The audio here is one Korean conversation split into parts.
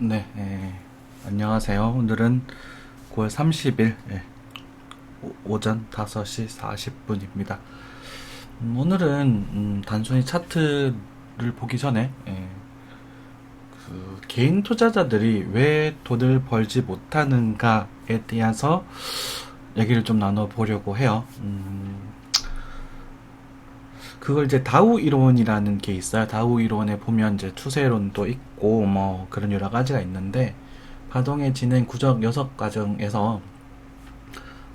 네, 안녕하세요. 오늘은 9월 30일 오전 5시 40분입니다. 오늘은 단순히 차트를 보기 전에 그 개인 투자자들이 왜 돈을 벌지 못하는가에 대해서 얘기를 좀 나눠보려고 해요. 그걸 이제 다우 이론이라는 게 있어요. 다우 이론에 보면 이제 추세론도 있고 뭐 그런 여러 가지가 있는데 파동의 진행 구적 6과정에서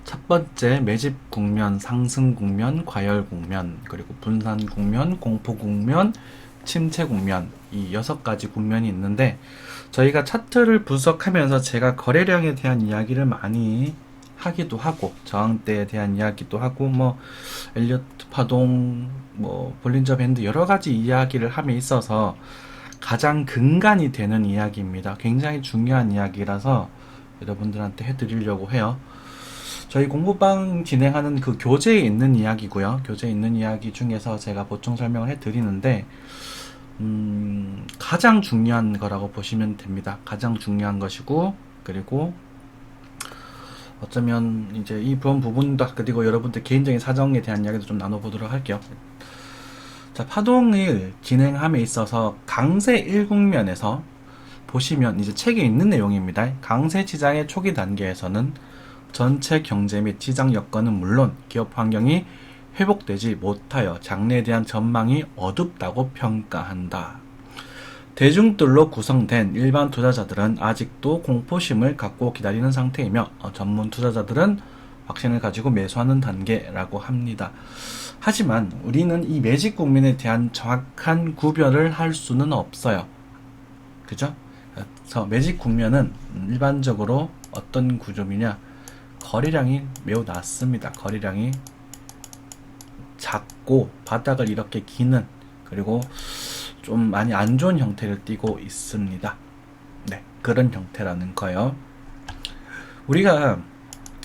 첫 번째 매집 국면, 상승 국면, 과열 국면, 그리고 분산 국면, 공포 국면, 침체 국면, 이 6가지 국면이 있는데 저희가 차트를 분석하면서 제가 거래량에 대한 이야기를 많이 하기도 하고 저항대에 대한 이야기도 하고 뭐 엘리어트 파동, 뭐 볼린저 밴드 여러 가지 이야기를 함에 있어서 가장 근간이 되는 이야기입니다. 굉장히 중요한 이야기라서 여러분들한테 해드리려고 해요. 저희 공부방 진행하는 그 교재에 있는 이야기고요. 교재에 있는 이야기 중에서 제가 보충 설명을 해드리는데 가장 중요한 거라고 보시면 됩니다. 가장 중요한 것이고 그리고 어쩌면 이제 이 부분도 그리고 여러분들 개인적인 사정에 대한 이야기도 좀 나눠보도록 할게요. 자, 파동을 진행함에 있어서 강세 1국면에서 보시면 이제 책에 있는 내용입니다. 강세 지장의 초기 단계에서는 전체 경제 및 시장 여건은 물론 기업 환경이 회복되지 못하여 장래에 대한 전망이 어둡다고 평가한다. 대중들로 구성된 일반 투자자들은 아직도 공포심을 갖고 기다리는 상태이며 전문 투자자들은 확신을 가지고 매수하는 단계라고 합니다. 하지만 우리는 이 매직 국면에 대한 정확한 구별을 할 수는 없어요. 그죠? 그래서 매직 국면은 일반적으로 어떤 구조이냐? 거래량이 매우 낮습니다. 거래량이 작고 바닥을 이렇게 기는 그리고 좀 많이 안 좋은 형태를 띠고 있습니다. 네, 그런 형태라는 거예요. 우리가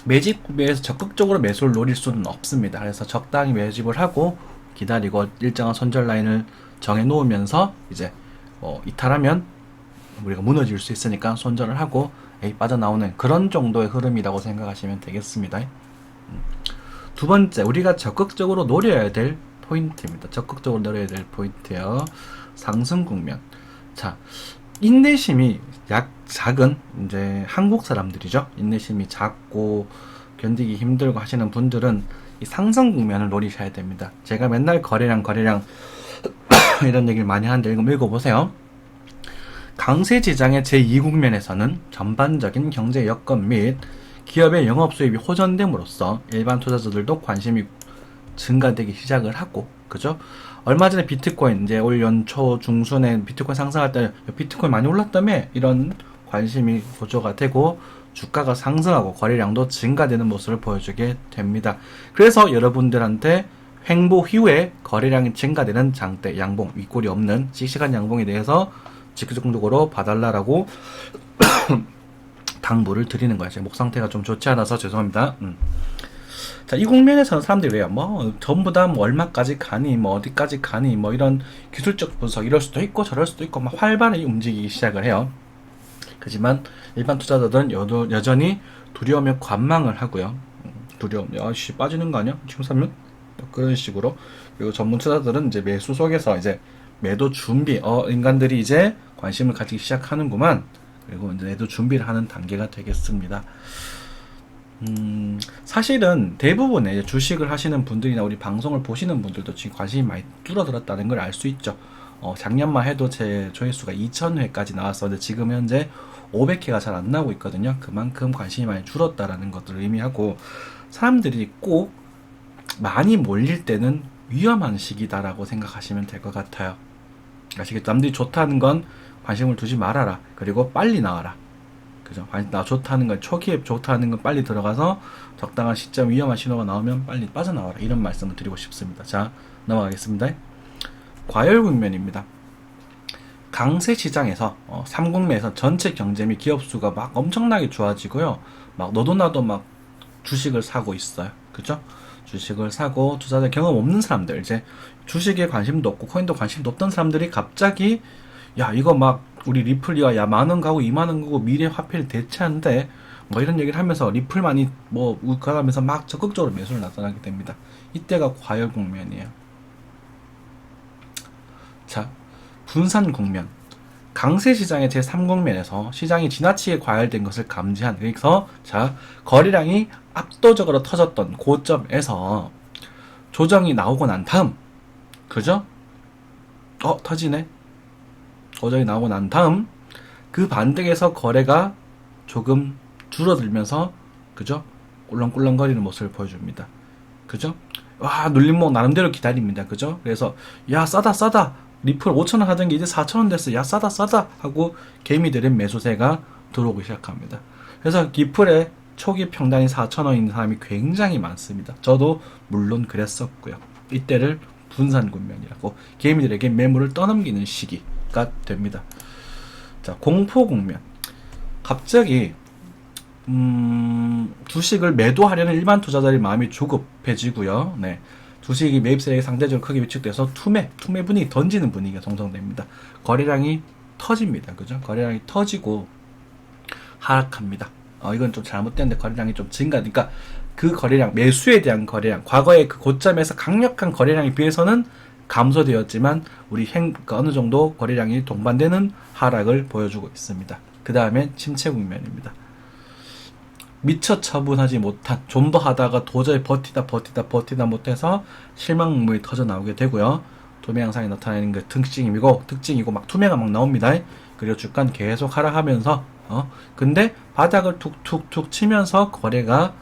매집 구매에서 적극적으로 매수를 노릴 수는 없습니다. 그래서 적당히 매집을 하고 기다리고 일정한 손절 라인을 정해 놓으면서 이제 이탈하면 우리가 무너질 수 있으니까 손절을 하고 빠져나오는 그런 정도의 흐름이라고 생각하시면 되겠습니다. 두 번째, 우리가 적극적으로 노려야 될 포인트입니다. 적극적으로 노려야 될 포인트요. 상승 국면. 자, 인내심이 작은 이제 한국 사람들이죠. 인내심이 작고 견디기 힘들고 하시는 분들은 이 상승 국면을 노리셔야 됩니다. 제가 맨날 거래량 이런 얘기를 많이 하는데 읽어보세요. 강세 지장의 제2국면에서는 전반적인 경제 여건 및 기업의 영업 수입이 호전됨으로써 일반 투자자들도 관심이 증가되기 시작을 하고, 그죠? 얼마 전에 비트코인 이제 올 연초 중순에 비트코인 상승할 때 비트코인 많이 올랐다며 이런 관심이 고조가 되고 주가가 상승하고 거래량도 증가되는 모습을 보여주게 됩니다. 그래서 여러분들한테 횡보 후에 거래량이 증가되는 장대, 양봉, 윗골이 없는 씩씩한 양봉에 대해서 적극적으로 봐달라라고 당부를 드리는 거예요. 제 목 상태가 좀 좋지 않아서 죄송합니다. 자, 이 국면에서는 사람들이 왜요? 뭐 전부 다 뭐 얼마까지 가니, 뭐 어디까지 가니, 뭐 이런 기술적 분석 이럴 수도 있고 저럴 수도 있고 막 활발히 움직이기 시작을 해요. 하지만 일반 투자자들은 여전히 두려움에 관망을 하고요. 두려움, 야씨 빠지는 거 아니야? 지금 사면 그런 식으로. 그리고 전문 투자자들은 이제 매수 속에서 이제 매도 준비, 인간들이 이제 관심을 가지기 시작하는구만. 그리고 이제 매도 준비를 하는 단계가 되겠습니다. 사실은 대부분의 주식을 하시는 분들이나 우리 방송을 보시는 분들도 지금 관심이 많이 줄어들었다는 걸 알 수 있죠. 작년만 해도 제 조회수가 2000회까지 나왔었는데 지금 현재 500회가 잘 안 나오고 있거든요. 그만큼 관심이 많이 줄었다라는 것들을 의미하고 사람들이 꼭 많이 몰릴 때는 위험한 시기다라고 생각하시면 될 것 같아요. 아시겠죠? 남들이 좋다는 건 관심을 두지 말아라. 그리고 빨리 나와라. 그죠? 나 좋다는 건 초기에 좋다는 건 빨리 들어가서 적당한 시점 위험한 신호가 나오면 빨리 빠져나와라. 이런 말씀을 드리고 싶습니다. 자, 넘어가겠습니다. 과열 국면입니다. 강세 시장에서 3국면에서 전체 경제 및 기업 수가 막 엄청나게 좋아지고요. 막 너도 나도 막 주식을 사고 있어요. 그죠? 주식을 사고 투자자 경험 없는 사람들 이제 주식에 관심도 없고 코인도 관심도 없던 사람들이 갑자기 야 이거 막 우리 리플이가 야 10,000원 가고 20,000원 가고 미래 화폐를 대체하는데 뭐 이런 얘기를 하면서 리플만이 뭐 울컥하면서 막 적극적으로 매수를 나타나게 됩니다. 이때가 과열 국면이에요. 자, 분산 국면. 강세 시장의 제3국면에서 시장이 지나치게 과열된 것을 감지한, 그래서 자, 거래량이 압도적으로 터졌던 고점에서 조정이 나오고 난 다음, 그죠? 터지네? 조정이 나오고 난 다음, 그 반등에서 거래가 조금 줄어들면서, 그죠? 꿀렁꿀렁거리는 모습을 보여줍니다. 그죠? 와, 눌림목 나름대로 기다립니다. 그죠? 그래서, 야, 싸다. 리플 5,000원 하던 게 이제 4,000원 됐어. 야, 싸다. 하고 개미들은 매수세가 들어오기 시작합니다. 그래서 리플의 초기 평단이 4,000원인 사람이 굉장히 많습니다. 저도 물론 그랬었고요. 이때를 분산 국면이라고, 개미들에게 매물을 떠넘기는 시기가 됩니다. 자, 공포 국면. 갑자기 주식을 매도하려는 일반 투자자의 마음이 조급해지고요. 네. 주식이 매입 세력이 상대적으로 크게 위축돼서 투매 분위기 던지는 분위기가 형성됩니다. 거래량이 터집니다. 그죠? 거래량이 터지고 하락합니다. 이건 좀 잘못됐는데 거래량이 좀 증가하니까 그 거래량, 매수에 대한 거래량, 과거의 그 고점에서 강력한 거래량에 비해서는 감소되었지만 우리 어느 정도 거래량이 동반되는 하락을 보여주고 있습니다. 그 다음에 침체 국면입니다. 미처 처분하지 못한, 좀 더 하다가 도저히 버티다 못해서 실망물이 터져 나오게 되고요. 투매 양상이 나타나는 게 특징이고 막 투매가 막 나옵니다. 그리고 주가는 계속 하락하면서 근데 바닥을 툭툭툭 치면서 거래가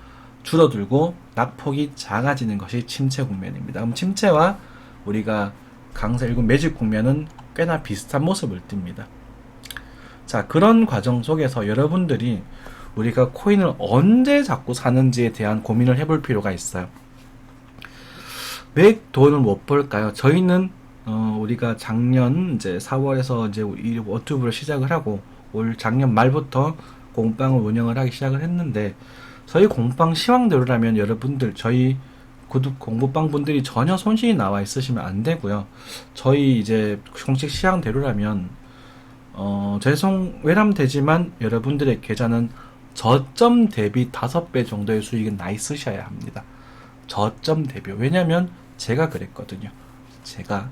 줄어들고 낙폭이 작아지는 것이 침체 국면입니다. 그럼 침체와 우리가 강세 일군 매집 국면은 꽤나 비슷한 모습을 띱니다. 자, 그런 과정 속에서 여러분들이 우리가 코인을 언제 자꾸 사는지에 대한 고민을 해볼 필요가 있어요. 왜 돈을 못 벌까요? 저희는 우리가 작년 이제 4월에서 이제 이 워튜브를 시작을 하고 올 작년 말부터 공방을 운영을 하기 시작을 했는데, 저희 공방 시황대로라면 여러분들, 저희 구독 공부방 분들이 전혀 손실이 나와 있으시면 안 되고요. 저희 이제 공식 시황대로라면 외람되지만 여러분들의 계좌는 저점 대비 5배 정도의 수익은 나 있으셔야 합니다. 저점 대비. 왜냐면 제가 그랬거든요. 제가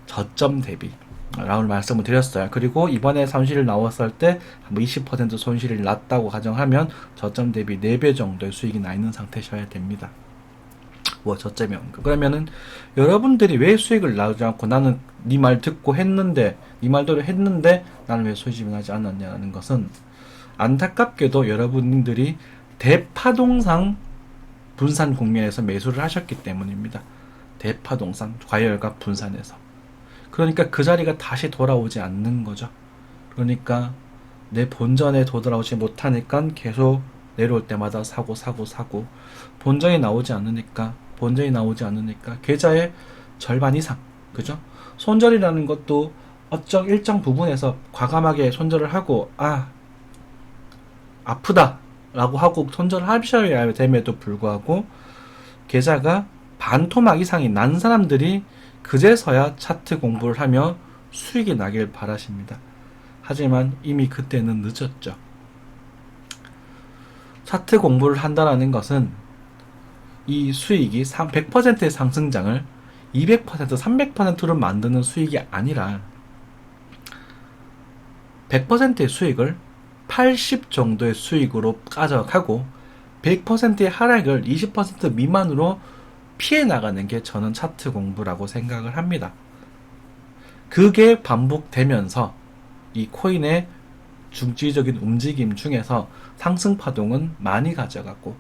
저점 대비 라고 말씀을 드렸어요. 그리고 이번에 손실을 나왔을 때 20% 손실이 났다고 가정하면 저점 대비 4배 정도의 수익이 나 있는 상태셔야 됩니다. 저점이 온 거. 그러면은 여러분들이 왜 수익을 나오지 않고 나는 네 말 듣고 했는데, 네 말대로 했는데 나는 왜 수익이 나지 않았냐는 것은, 안타깝게도 여러분들이 대파동상 분산 국면에서 매수를 하셨기 때문입니다. 대파동상 과열과 분산에서. 그러니까 그 자리가 다시 돌아오지 않는 거죠. 그러니까 내 본전에 돌아오지 못하니까 계속 내려올 때마다 사고 본전이 나오지 않으니까 계좌의 절반 이상, 그죠? 손절이라는 것도 일정 부분에서 과감하게 손절을 하고 아프다 라고 하고 손절을 하셔야 됨에도 불구하고 계좌가 반토막 이상이 난 사람들이 그제서야 차트 공부를 하며 수익이 나길 바라십니다. 하지만 이미 그때는 늦었죠. 차트 공부를 한다는 것은 이 수익이 100%의 상승장을 200%, 300%로 만드는 수익이 아니라 100%의 수익을 80 정도의 수익으로 가져가고 100%의 하락을 20% 미만으로 피해 나가는 게 저는 차트 공부라고 생각을 합니다. 그게 반복되면서 이 코인의 중지적인 움직임 중에서 상승 파동은 많이 가져가고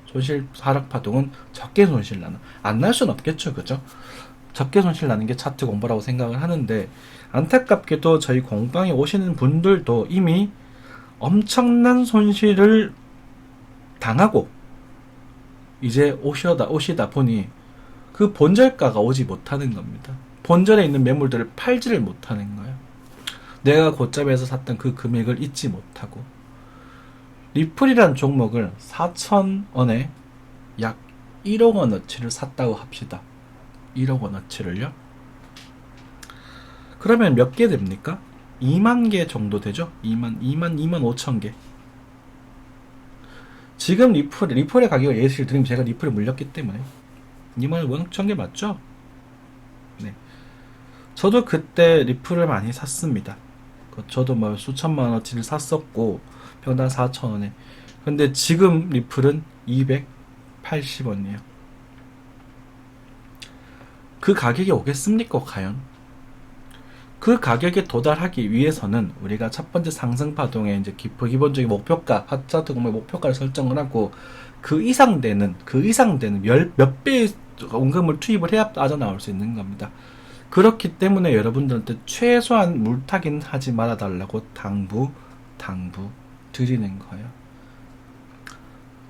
하락 파동은 적게 손실 나는, 안 날 수는 없겠죠, 그죠? 적게 손실 나는 게 차트 공부라고 생각을 하는데, 안타깝게도 저희 공방에 오시는 분들도 이미 엄청난 손실을 당하고 이제 오시다 보니 그 본절가가 오지 못하는 겁니다. 본절에 있는 매물들을 팔지를 못하는 거예요. 내가 고점에서 샀던 그 금액을 잊지 못하고, 리플이란 종목을 4,000원에 약 1억 원어치를 샀다고 합시다. 1억 원어치를요? 그러면 몇 개 됩니까? 2만 개 정도 되죠? 2만 5천 개. 지금 리플의 가격을 예시를 들면 제가 리플에 물렸기 때문에 2만 5천 개 맞죠? 네. 저도 그때 리플을 많이 샀습니다. 저도 뭐 수천만 원어치를 샀었고 평당 4,000원에. 근데 지금 리플은 280원이에요. 그 가격이 오겠습니까, 과연? 그 가격에 도달하기 위해서는 우리가 첫 번째 상승 파동의 이제 기본적인 목표가, 차트 공매 목표가를 설정을 하고 그 이상 되는 몇 배의 원금을 투입을 해야 빠져나올 수 있는 겁니다. 그렇기 때문에 여러분들한테 최소한 물타기는 하지 말아달라고 당부 드리는 거예요.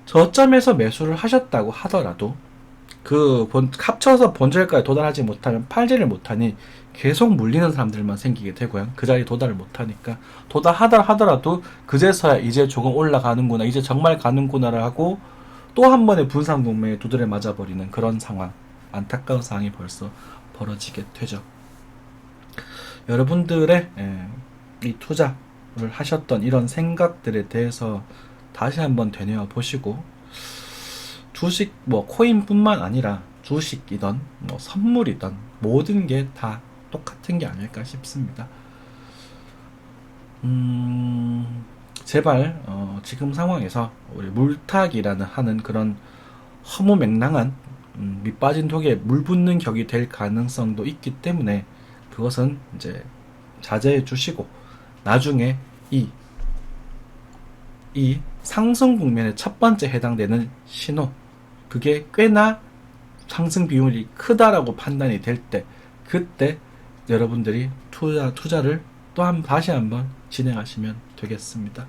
저점에서 매수를 하셨다고 하더라도 합쳐서 본절가에 도달하지 못하면 팔지를 못하니 계속 물리는 사람들만 생기게 되고요. 그 자리에 도달을 못하니까 도달하더라도 그제서야 이제 조금 올라가는구나, 이제 정말 가는구나를 하고 또 한 번의 분산 공매에 두드려 맞아버리는 그런 상황, 안타까운 상황이 벌써 벌어지게 되죠. 여러분들의 이 투자를 하셨던 이런 생각들에 대해서 다시 한번 되뇌어 보시고, 주식 코인뿐만 아니라 주식이던 선물이던 모든 게 다 똑같은 게 아닐까 싶습니다. 제발 지금 상황에서 우리 물타기라는 하는 그런 허무맹랑한 밑 빠진 독에 물 붓는 격이 될 가능성도 있기 때문에 그것은 이제 자제해 주시고, 나중에 이 상승 국면의 첫 번째 해당되는 신호, 그게 꽤나 상승 비율이 크다라고 판단이 될 때, 그때 여러분들이 투자를 다시 한번 진행하시면 되겠습니다.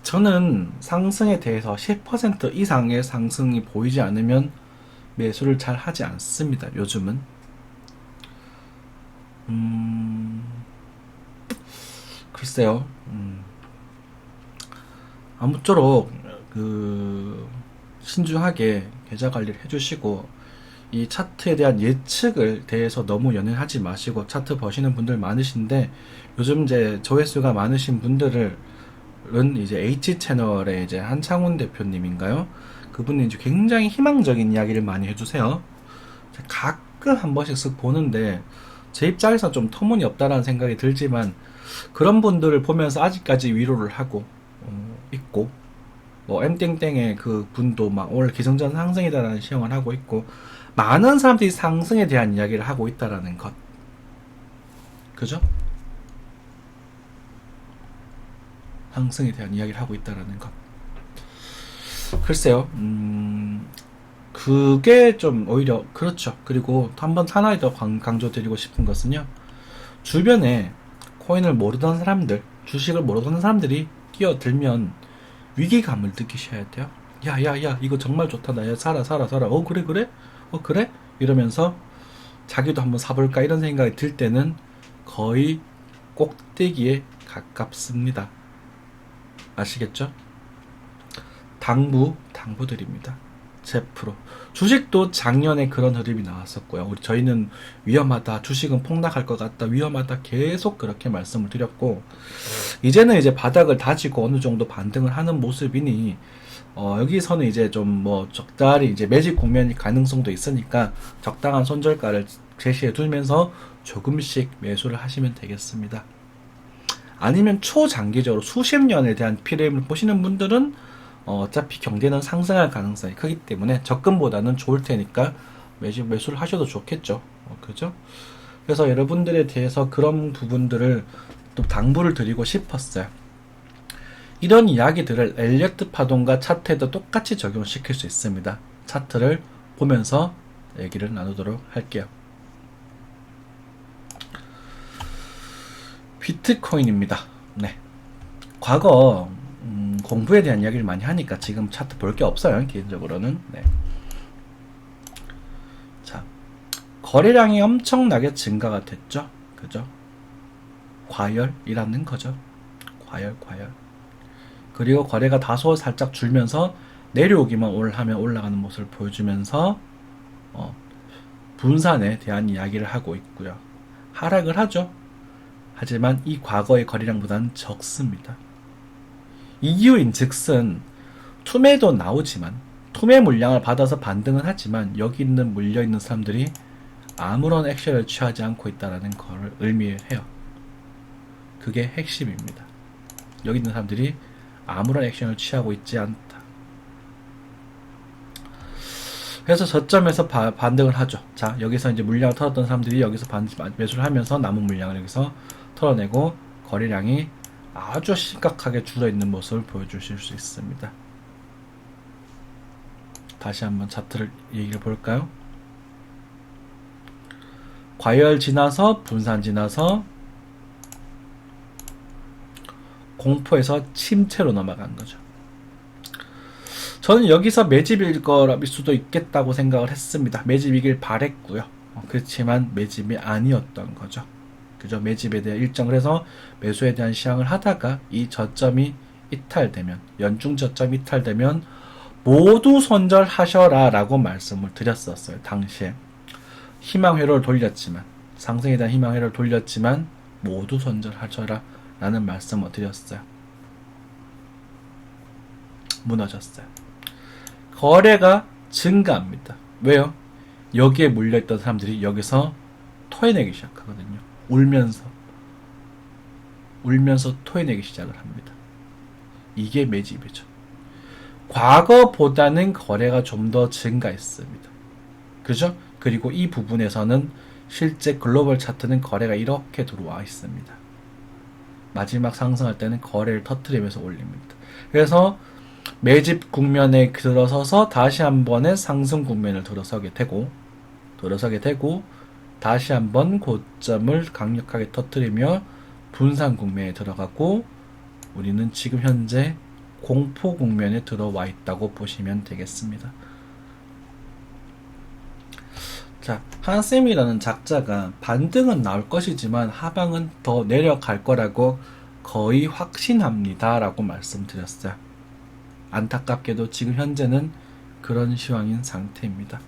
저는 상승에 대해서 10% 이상의 상승이 보이지 않으면 매수를 잘 하지 않습니다. 요즘은. 글쎄요. 아무쪼록 신중하게 계좌 관리를 해주시고, 이 차트에 대한 예측을 대해서 너무 연연하지 마시고, 차트 보시는 분들 많으신데 요즘 이제 조회수가 많으신 분들은 이제 H 채널의 이제 한창훈 대표님인가요? 그분이 이제 굉장히 희망적인 이야기를 많이 해주세요. 가끔 한 번씩 쓱 보는데 제 입장에서 좀 터무니없다라는 생각이 들지만, 그런 분들을 보면서 아직까지 위로를 하고 있고, M땡땡의 그 분도 막 오늘 기승전 상승이다라는 시험을 하고 있고, 많은 사람들이 상승에 대한 이야기를 하고 있다라는 것, 그죠? 상승에 대한 이야기를 하고 있다라는 것. 글쎄요, 그게 좀 오히려 그렇죠. 그리고 한번 하나 더 강조드리고 싶은 것은요, 주변에 코인을 모르던 사람들, 주식을 모르던 사람들이 끼어들면 위기감을 느끼셔야 돼요. 야, 이거 정말 좋다. 나 야, 사라. 그래? 이러면서 자기도 한번 사볼까 이런 생각이 들 때는 거의 꼭대기에 가깝습니다. 아시겠죠? 당부드립니다. 10%. 주식도 작년에 그런 흐름이 나왔었고요. 저희는 위험하다, 주식은 폭락할 것 같다, 위험하다, 계속 그렇게 말씀을 드렸고, 이제는 이제 바닥을 다지고 어느 정도 반등을 하는 모습이니, 여기서는 이제 좀 적절히 이제 매집 국면이 가능성도 있으니까 적당한 손절가를 제시해 두면서 조금씩 매수를 하시면 되겠습니다. 아니면 초장기적으로 수십 년에 대한 피레임을 보시는 분들은 어차피 경제는 상승할 가능성이 크기 때문에 적금보다는 좋을 테니까 매수를 하셔도 좋겠죠. 그죠? 그래서 여러분들에 대해서 그런 부분들을 또 당부를 드리고 싶었어요. 이런 이야기들을 엘리어트 파동과 차트에도 똑같이 적용시킬 수 있습니다. 차트를 보면서 얘기를 나누도록 할게요. 비트코인입니다. 네. 과거 공부에 대한 이야기를 많이 하니까 지금 차트 볼 게 없어요. 개인적으로는. 네. 자, 거래량이 엄청나게 증가가 됐죠. 그죠? 과열이라는 거죠. 과열. 그리고 거래가 다소 살짝 줄면서 내려오기만 하면 올라가는 모습을 보여주면서 분산에 대한 이야기를 하고 있고요. 하락을 하죠. 하지만 이 과거의 거래량보다는 적습니다. 이유인 즉슨 투매도 나오지만 투매 물량을 받아서 반등은 하지만 여기 있는 물려있는 사람들이 아무런 액션을 취하지 않고 있다는 걸 의미해요. 그게 핵심입니다. 여기 있는 사람들이 아무런 액션을 취하고 있지 않다. 그래서 저점에서 반등을 하죠. 자, 여기서 이제 물량을 털었던 사람들이 여기서 매수를 하면서 남은 물량을 여기서 털어내고 거래량이 아주 심각하게 줄어있는 모습을 보여주실 수 있습니다. 다시 한번 차트를 얘기를 볼까요? 과열 지나서 분산 지나서 공포에서 침체로 넘어간 거죠. 저는 여기서 매집일 거일 수도 있겠다고 생각을 했습니다. 매집이길 바랬고요. 그렇지만 매집이 아니었던 거죠. 그죠? 매집에 대한 일정을 해서 매수에 대한 시향을 하다가 이 저점이 이탈되면, 연중 저점이 이탈되면 모두 손절하셔라 라고 말씀을 드렸었어요. 당시에 희망 회로를 돌렸지만, 상승에 대한 희망 회로를 돌렸지만 모두 손절하셔라 라는 말씀을 드렸어요. 무너졌어요. 거래가 증가합니다. 왜요? 여기에 물려있던 사람들이 여기서 토해내기 시작하거든요. 울면서 토해내기 시작을 합니다. 이게 매집이죠. 과거보다는 거래가 좀 더 증가했습니다. 그죠? 그리고 이 부분에서는 실제 글로벌 차트는 거래가 이렇게 들어와 있습니다. 마지막 상승할 때는 거래를 터뜨리면서 올립니다. 그래서 매집 국면에 들어서서 다시 한 번의 상승 국면을 들어서게 되고 다시 한번 고점을 강력하게 터뜨리며 분산 국면에 들어가고 우리는 지금 현재 공포 국면에 들어와 있다고 보시면 되겠습니다. 자, 한쌤이라는 작자가 반등은 나올 것이지만 하방은 더 내려갈 거라고 거의 확신합니다 라고 말씀드렸어요. 안타깝게도 지금 현재는 그런 시황인 상태입니다.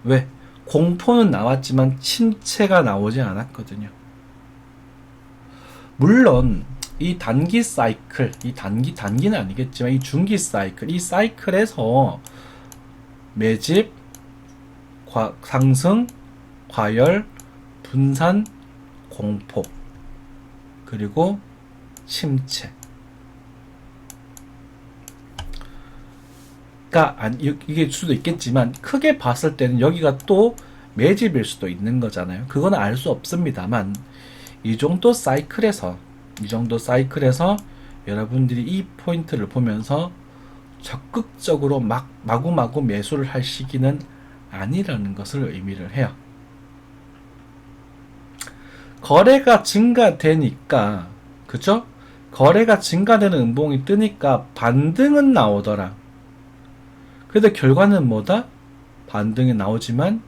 왜? 공포는 나왔지만 침체가 나오지 않았거든요. 물론 이 단기 사이클, 단기는 아니겠지만 이 중기 사이클, 이 사이클에서 매집, 상승, 과열, 분산, 공포, 그리고 침체. 이게 수도 있겠지만 크게 봤을 때는 여기가 또 매집일 수도 있는 거잖아요. 그건 알 수 없습니다만 이 정도 사이클에서 여러분들이 이 포인트를 보면서 적극적으로 마구마구 매수를 할 시기는 아니라는 것을 의미를 해요. 거래가 증가되니까, 그죠? 거래가 증가되는 음봉이 뜨니까 반등은 나오더라. 그래도 결과는 뭐다? 반등이 나오지만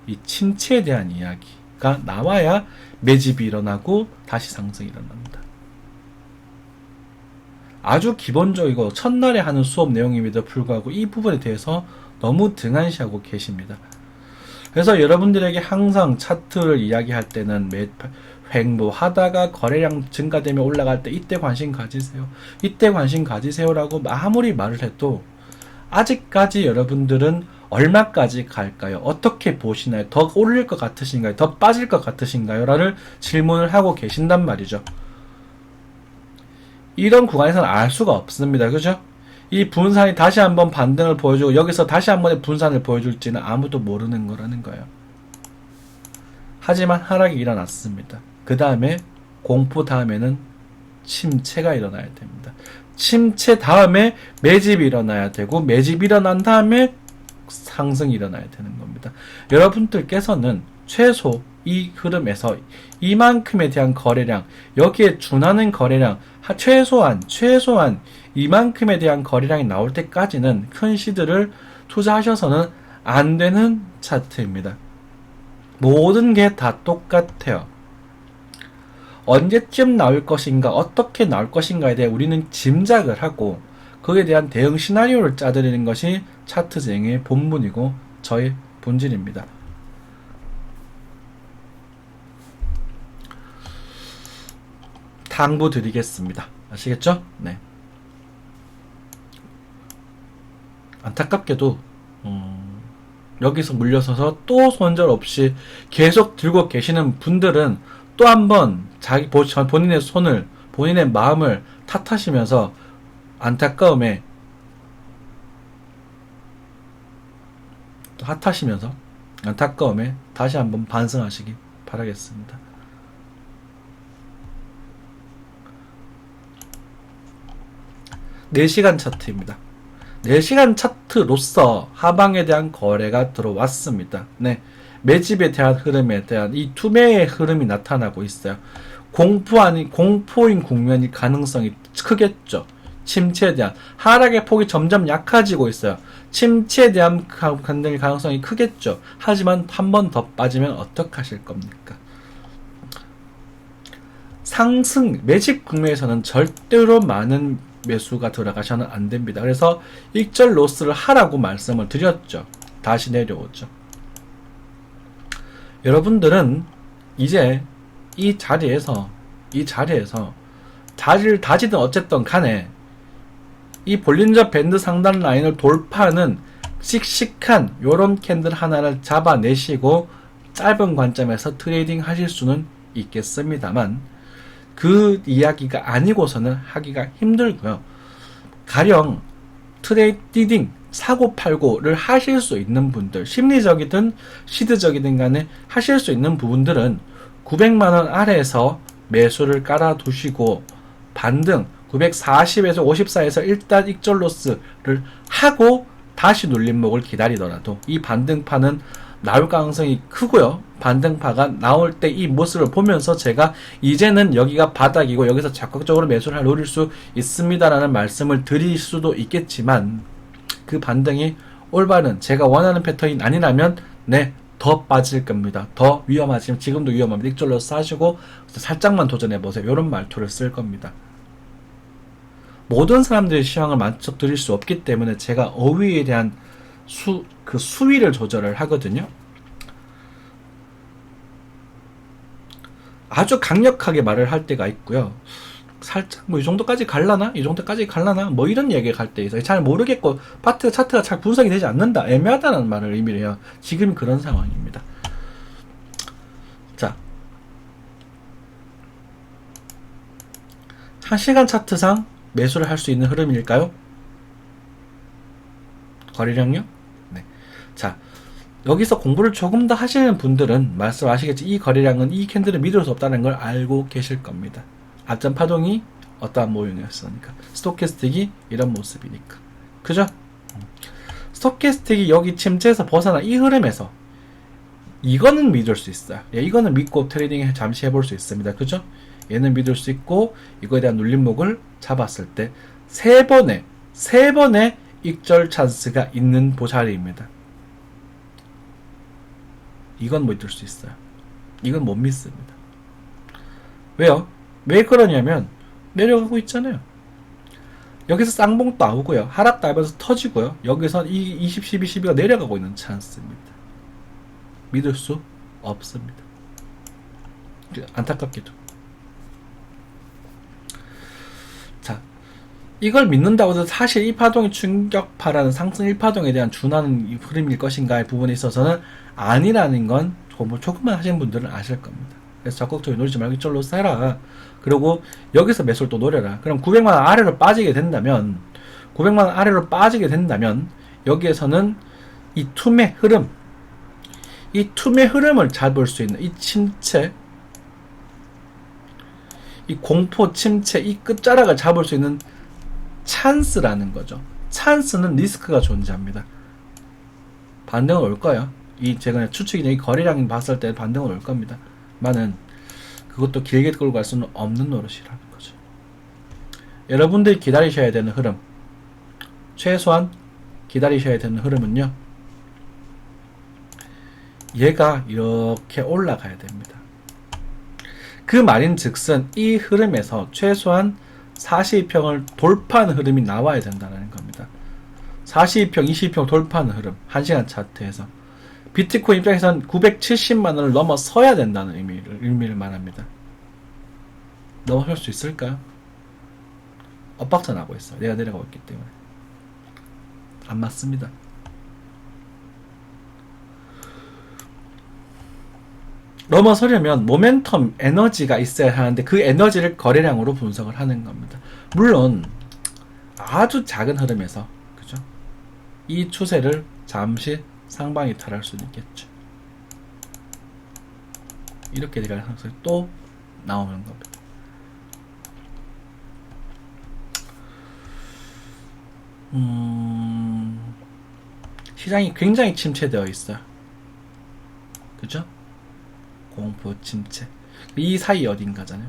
이 침체에 대한 이야기가 나와야 매집이 일어나고 다시 상승이 일어납니다. 아주 기본적이고 첫날에 하는 수업 내용임에도 불구하고 이 부분에 대해서 너무 등한시하고 계십니다. 그래서 여러분들에게 항상 차트를 이야기할 때는 횡보하다가 거래량 증가되면 올라갈 때 이때 관심 가지세요라고 아무리 말을 해도 아직까지 여러분들은 얼마까지 갈까요? 어떻게 보시나요? 더 오를 것 같으신가요? 더 빠질 것 같으신가요? 라는 질문을 하고 계신단 말이죠. 이런 구간에서는 알 수가 없습니다. 그죠? 이 분산이 다시 한번 반등을 보여주고 여기서 다시 한 번의 분산을 보여줄지는 아무도 모르는 거라는 거예요. 하지만 하락이 일어났습니다. 그 다음에 공포 다음에는 침체가 일어나야 됩니다. 침체 다음에 매집이 일어나야 되고 매집이 일어난 다음에 상승이 일어나야 되는 겁니다. 여러분들께서는 최소 이 흐름에서 이만큼에 대한 거래량, 여기에 준하는 거래량, 최소한 이만큼에 대한 거래량이 나올 때까지는 큰 시드를 투자하셔서는 안 되는 차트입니다. 모든 게 다 똑같아요. 언제쯤 나올 것인가, 어떻게 나올 것인가에 대해 우리는 짐작을 하고 그에 대한 대응 시나리오를 짜드리는 것이 차트쟁이의 본분이고 저의 본질입니다. 당부드리겠습니다. 아시겠죠? 네. 안타깝게도 여기서 물려서서 또 손절없이 계속 들고 계시는 분들은 또 한번 본인의 손을, 본인의 마음을 탓하시면서 안타까움에 다시 한번 반성하시기 바라겠습니다. (4시간) 차트입니다. 4시간 차트로서 하방에 대한 거래가 들어왔습니다. 네. 매집에 대한 흐름에 대한 이 투매의 흐름이 나타나고 있어요. 공포인 국면일 가능성이 크겠죠. 침체에 대한 하락의 폭이 점점 약해지고 있어요. 침체에 대한 가능성이 크겠죠. 하지만 한 번 더 빠지면 어떡하실 겁니까? 상승 매집 국면에서는 절대로 많은 매수가 들어가셔는 안 됩니다. 그래서 익절 로스를 하라고 말씀을 드렸죠. 다시 내려오죠. 여러분들은 이제 이 자리에서 자리를 다지든 어쨌든 간에 이 볼린저 밴드 상단 라인을 돌파하는 씩씩한 요런 캔들 하나를 잡아내시고 짧은 관점에서 트레이딩 하실 수는 있겠습니다만 그 이야기가 아니고서는 하기가 힘들고요. 가령 트레이딩 사고팔고를 하실 수 있는 분들, 심리적이든 시드적이든 간에 하실 수 있는 부분들은 900만원 아래에서 매수를 깔아두시고 반등 940에서 54에서 일단 익절 로스를 하고 다시 눌림목을 기다리더라도 이 반등파는 나올 가능성이 크고요. 반등파가 나올 때 이 모습을 보면서 제가 이제는 여기가 바닥이고 여기서 적극적으로 매수를 노릴 수 있습니다라는 말씀을 드릴 수도 있겠지만 그 반등이 올바른 제가 원하는 패턴이 아니라면 네, 더 빠질 겁니다. 더 위험하지만 지금도 위험합니다. 익절 로스 하시고 살짝만 도전해보세요. 이런 말투를 쓸 겁니다. 모든 사람들의 시황을 만족드릴 수 없기 때문에 제가 어휘에 대한 수위를 조절을 하거든요. 아주 강력하게 말을 할 때가 있고요. 살짝 이 정도까지 갈라나? 이 정도까지 갈라나? 이런 얘기가 갈 때 있어요. 잘 모르겠고 차트가 잘 분석이 되지 않는다. 애매하다는 말을 의미를 해요. 지금 그런 상황입니다. 자, 1시간 차트상 매수를 할 수 있는 흐름일까요? 거래량요? 네. 자, 여기서 공부를 조금 더 하시는 분들은 말씀하시겠지. 이 거래량은 이 캔들을 믿을 수 없다는 걸 알고 계실 겁니다. 앞전 파동이 어떠한 모형이었으니까. 스토캐스틱이 이런 모습이니까. 그죠? 스토캐스틱이 여기 침체에서 벗어나 이 흐름에서 이거는 믿을 수 있어요. 예, 이거는 믿고 트레이딩 잠시 해볼 수 있습니다. 그죠? 얘는 믿을 수 있고 이거에 대한 눌림목을 잡았을 때 세 번의 익절 찬스가 있는 자리입니다. 이건 믿을 수 있어요. 이건 못 믿습니다. 왜요? 왜 그러냐면 내려가고 있잖아요. 여기서 쌍봉 나오고요. 하락 나면서 터지고요. 여기서 이 20, 12, 12가 내려가고 있는 찬스입니다. 믿을 수 없습니다. 안타깝게도. 자, 이걸 믿는다고 해서 사실 이 파동이 충격파라는 상승 1파동에 대한 준하는 흐름일 것인가의 부분에 있어서는 아니라는 건 조금만 하시는 분들은 아실 겁니다. 그래서 적극적으로 노리지 말고 이쪽으로 사라. 그리고 여기서 매수를 또 노려라. 그럼 900만원 아래로 빠지게 된다면 여기에서는 이 투매 흐름을 잡을 수 있는 이 침체, 이 공포 침체, 이 끝자락을 잡을 수 있는 찬스라는 거죠. 찬스는 리스크가 존재합니다. 반등은 올 거예요. 제가 추측이 이 거래량 봤을 때 반등은 올 겁니다. 많은 그것도 길게 끌고 갈 수는 없는 노릇이라는 거죠. 여러분들이 기다리셔야 되는 흐름, 최소한 기다리셔야 되는 흐름은요, 얘가 이렇게 올라가야 됩니다. 그 말인즉슨 이 흐름에서 최소한 42평을 돌파하는 흐름이 나와야 된다는 겁니다. 42평, 20평 돌파하는 흐름, 1시간 차트에서 비트코인 입장에서는 970만원을 넘어서야 된다는 의미를 말합니다. 넘어설 수 있을까요? 엇박자 나고 있어요. 내가 내려가고 있기 때문에. 안 맞습니다. 넘어서려면 모멘텀 에너지가 있어야 하는데 그 에너지를 거래량으로 분석을 하는 겁니다. 물론 아주 작은 흐름에서 그죠? 이 추세를 잠시 상방 이탈할 수는 있겠죠. 이렇게 들어갈 가능성이 또 나오는 겁니다. 시장이 굉장히 침체되어 있어요. 그죠? 공포 침체. 이 사이 어딘가잖아요.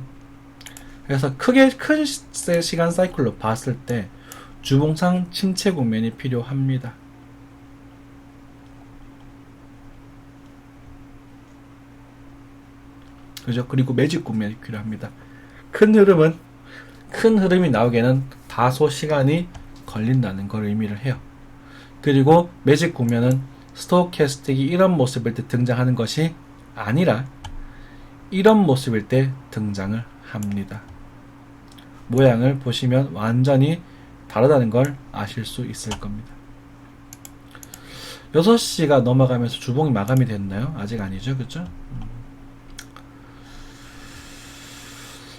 그래서 크게 큰 시간 사이클로 봤을 때 주봉상 침체 국면이 필요합니다. 그죠? 그리고 매직 국면이 필요합니다. 큰 흐름이 나오기에는 다소 시간이 걸린다는 걸 의미를 해요. 그리고 매직 국면은 스토캐스틱이 이런 모습일 때 등장하는 것이 아니라 이런 모습일 때 등장을 합니다. 모양을 보시면 완전히 다르다는 걸 아실 수 있을 겁니다. 6시가 넘어가면서 주봉이 마감이 됐나요? 아직 아니죠, 그죠?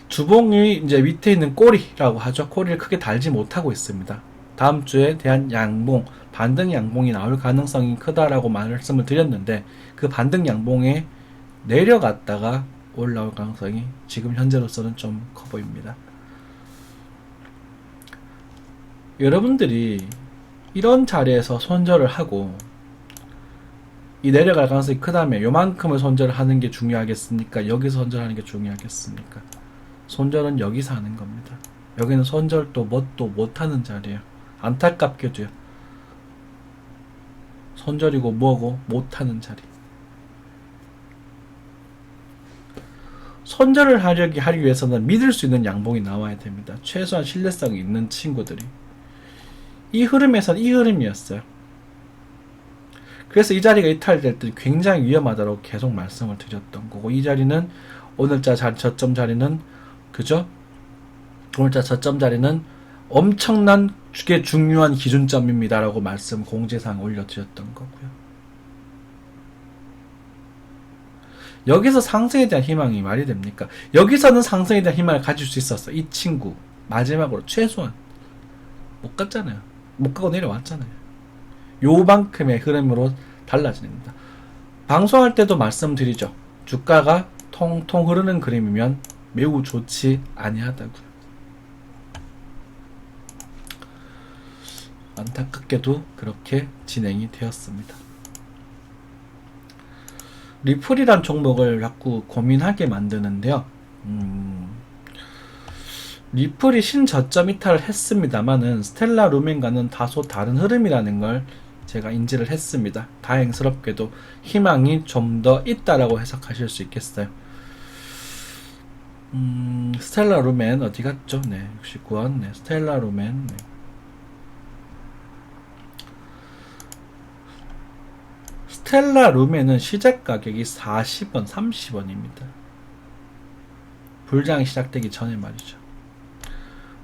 주봉이 이제 밑에 있는 꼬리라고 하죠. 꼬리를 크게 달지 못하고 있습니다. 다음 주에 대한 양봉, 반등 양봉이 나올 가능성이 크다라고 말씀을 드렸는데 그 반등 양봉에 내려갔다가 올라올 가능성이 지금 현재로서는 좀 커 보입니다. 여러분들이 이런 자리에서 손절을 하고 이 내려갈 가능성이 크다면 요만큼을 손절을 하는 게 중요하겠습니까? 여기서 손절하는 게 중요하겠습니까? 손절은 여기서 하는 겁니다. 여기는 손절도 뭣도 못하는 자리예요. 안타깝게도요. 손절이고 뭐고 못하는 자리. 손절을 하기 위해서는 믿을 수 있는 양봉이 나와야 됩니다. 최소한 신뢰성이 있는 친구들이. 이 흐름에서는 이 흐름이었어요. 그래서 이 자리가 이탈될 때 굉장히 위험하다고 계속 말씀을 드렸던 거고, 이 자리는 오늘자 저점 자리는 그죠? 오늘자 저점 자리는 엄청난 중요한 기준점입니다 라고 말씀 공지사항 올려드렸던 거고요. 여기서 상승에 대한 희망이 말이 됩니까? 여기서는 상승에 대한 희망을 가질 수 있었어. 이 친구 마지막으로 최소한 못 갔잖아요. 못 가고 내려왔잖아요. 요만큼의 흐름으로 달라집니다. 방송할 때도 말씀드리죠. 주가가 통통 흐르는 그림이면 매우 좋지 아니하다고요. 안타깝게도 그렇게 진행이 되었습니다. 리플이란 종목을 자꾸 고민하게 만드는데요. 리플이 신저점 이탈을 했습니다만은 스텔라 루멘과는 다소 다른 흐름이라는 걸 제가 인지를 했습니다. 다행스럽게도 희망이 좀 더 있다라고 해석하실 수 있겠어요. 스텔라 루멘 어디 갔죠? 네, 69원. 네, 스텔라 루멘. 네. 스텔라 루멘은 시작 가격이 40원, 30원입니다. 불장이 시작되기 전에 말이죠.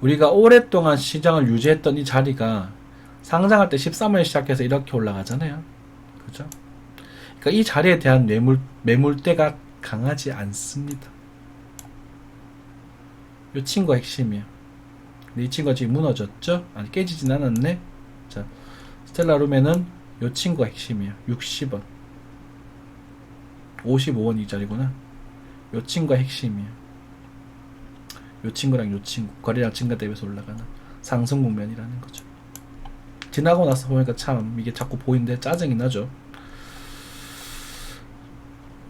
우리가 오랫동안 시장을 유지했던 이 자리가 상장할 때 13원에 시작해서 이렇게 올라가잖아요. 그죠? 그러니까 이 자리에 대한 매물대가 강하지 않습니다. 이 친구가 핵심이에요. 근데 이 친구가 지금 무너졌죠? 아니, 깨지진 않았네. 자, 스텔라 루멘은 이 친구가 핵심이에요. 60원. 55원 이 자리구나. 이 친구가 핵심이에요. 이 친구랑 이 친구. 거래량 증가 대비해서 올라가는 상승 국면이라는 거죠. 지나고 나서 보니까 참 이게 자꾸 보이는데 짜증이 나죠.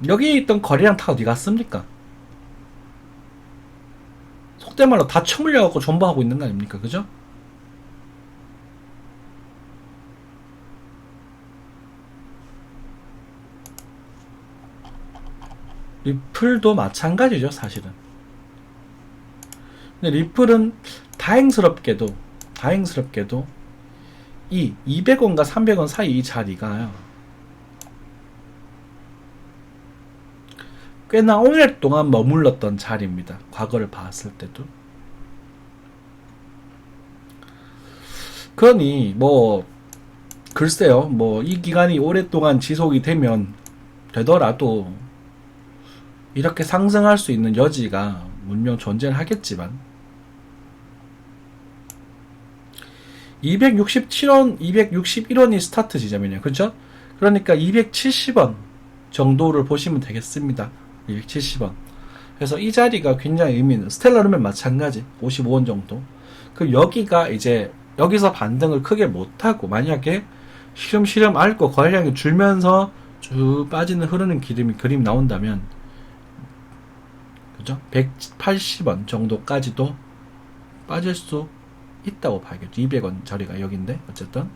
여기 있던 거래량 다 어디 갔습니까? 속된 말로 다 처물려갖고 존버하고 있는 거 아닙니까? 그죠? 리플도 마찬가지죠, 사실은. 근데 리플은 다행스럽게도 이 200원과 300원 사이 이 자리가요, 꽤나 오랫동안 머물렀던 자리입니다. 과거를 봤을 때도. 그러니 뭐 글쎄요, 뭐 이 기간이 오랫동안 지속이 되더라도 이렇게 상승할 수 있는 여지가 분명 존재를 하겠지만 267원, 261원이 스타트 지점이네요. 그렇죠? 그러니까 270원 정도를 보시면 되겠습니다. 270원. 그래서 이 자리가 굉장히 의미 있는, 스텔라룸은 마찬가지 55원 정도. 그 여기가 이제 여기서 반등을 크게 못하고 만약에 시름시름 앓고 거래량이 줄면서 쭉 빠지는 흐르는 그림 나온다면, 그죠? 180원 정도까지도 빠질 수 있다고 봐야겠죠. 200원 자리가 여기인데 어쨌든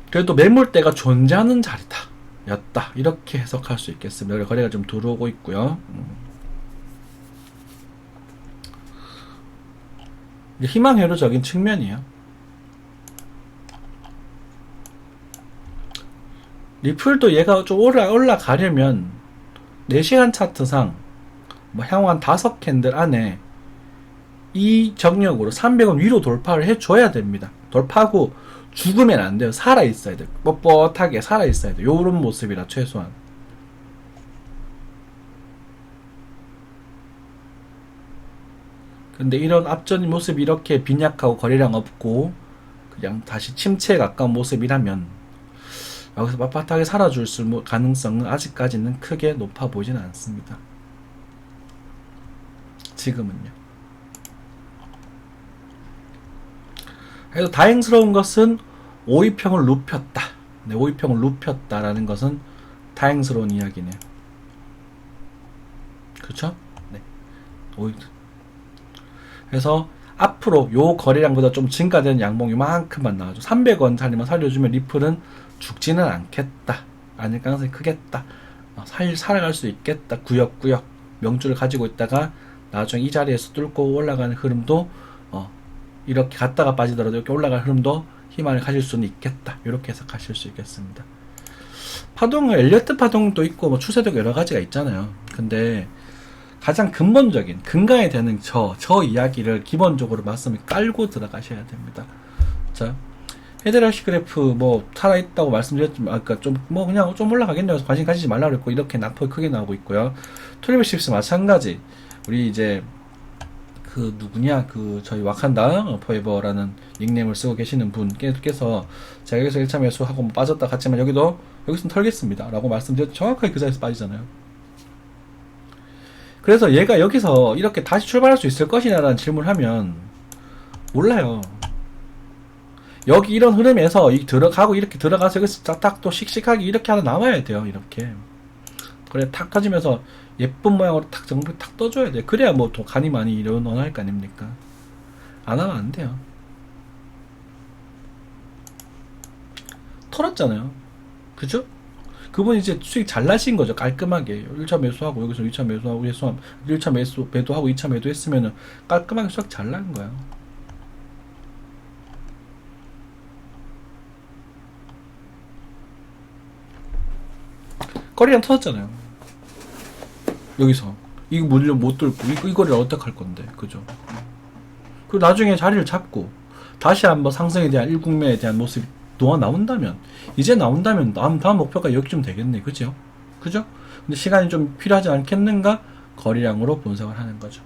그래도 매물대가 존재하는 자리다 였다 이렇게 해석할 수 있겠습니다. 거래가 좀 들어오고 있고요. 희망회로적인 측면이에요. 리플도 얘가 좀 올라가려면 4시간 차트상 뭐 향후 한 5캔들 안에 이 정력으로 300원 위로 돌파를 해줘야 됩니다. 돌파하고 죽으면 안 돼요. 살아있어야 돼요. 뻣뻣하게 살아있어야 돼요. 요런 모습이라 최소한. 근데 이런 앞전 모습이 이렇게 빈약하고 거래량 없고 그냥 다시 침체에 가까운 모습이라면 여기서 빳빳하게 살아줄 가능성은 아직까지는 크게 높아 보이진 않습니다. 지금은요. 그래서 다행스러운 것은 5위평을 눕혔다. 네, 5위평을 눕혔다라는 것은 다행스러운 이야기네요. 그렇죠? 네. 그래서 앞으로 요 거래량보다 좀 증가된 양봉 요만큼만 나와줘. 300원 자리만 살려주면 리플은 죽지는 않겠다. 아닐 가능성이 크겠다. 살아갈 수 있겠다. 구역구역 명주를 가지고 있다가 나중에 이 자리에서 뚫고 올라가는 흐름도 이렇게 갔다가 빠지더라도 이렇게 올라갈 흐름도 희망을 가질 수는 있겠다. 이렇게 해석하실 수 있겠습니다. 파동은 엘리어트 파동도 있고 뭐 추세도 여러 가지가 있잖아요. 근데 가장 근본적인 근간이 되는 저 이야기를 기본적으로 말씀을 깔고 들어가셔야 됩니다. 자, 헤드라시 그래프 뭐 살아있다고 말씀드렸지만 아까 좀 뭐 그냥 좀 올라가겠네요. 관심 가지지 말라 그랬고 이렇게 낙폭이 크게 나오고 있고요. 트리블십스 마찬가지. 우리 이제 그 누구냐 그 저희 와칸다 포에버라는 닉네임을 쓰고 계시는 분께서 제가 여기서 1차 매수하고 뭐 빠졌다 갔지만 여기서는 털겠습니다 라고 말씀드렸 정확하게 그 자리에서 빠지잖아요. 그래서 얘가 여기서 이렇게 다시 출발할 수 있을 것이냐 라는 질문을 하면 몰라요. 여기 이런 흐름에서 들어가고 이렇게 들어가서 여기서 딱 또 씩씩하게 이렇게 하나 나와야 돼요. 이렇게 그래 탁 터지면서 예쁜 모양으로 탁 정비 탁 떠줘야 돼. 그래야 뭐 더 간이 많이 일어날 거 아닙니까? 안 하면 안 돼요. 털었잖아요. 그죠? 그분이 이제 수익 잘 나신 거죠. 깔끔하게 1차 매수하고 여기서 2차 매수하고 1차 매도하고 2차 매도했으면은 깔끔하게 수익 잘 난 거예요. 거리랑 터졌잖아요. 여기서 이거 물려 못 뚫고 이거를 어떻게 할 건데, 그죠? 그리고 나중에 자리를 잡고 다시 한번 상승에 대한 일국면에 대한 모습이 나온다면 다음 목표가 여기쯤 되겠네, 그죠? 그죠? 근데 시간이 좀 필요하지 않겠는가? 거리량으로 분석을 하는 거죠.